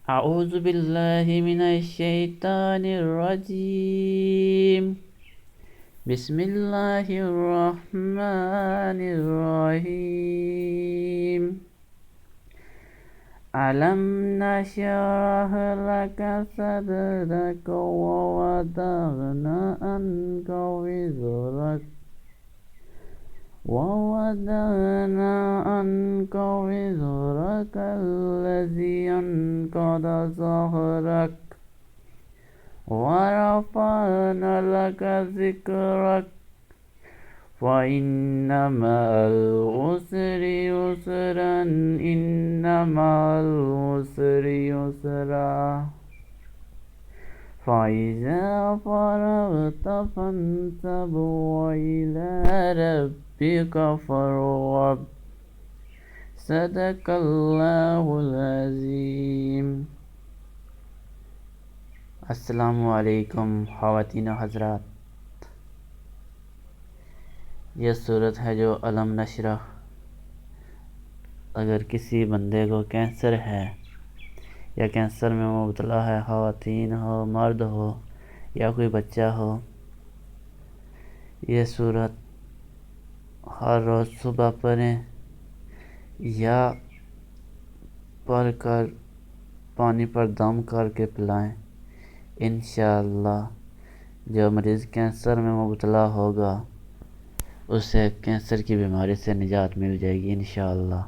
أعوذ بالله من الشيطان الرجيم. بسم الله الرحمن الرحيم. ألم نشرح لك صدرك ووضعنا عنك وزرك الذي أنقض ظهرك ورفعنا لك ذكرك فإن مع العسر يسرا إن مع العسر يسرا فإذا فرغت فانصب وإلى ربك فارغب. صدق الله العظيम. अस्सलामु अलैकुम ख़वातीन हज़रात। यह सूरत है जो अलम नशरह। अगर किसी बंदे को कैंसर है या कैंसर में मुब्तला है, ख़वातीन हो, मर्द हो या कोई बच्चा हो, यह सूरत हर रोज़ सुबह पढ़ें या पढ़ कर पानी पर दम करके पिलाएं। इंशाअल्लाह जो मरीज़ कैंसर में मुब्तला होगा उसे कैंसर की बीमारी से निजात मिल जाएगी इंशाअल्लाह।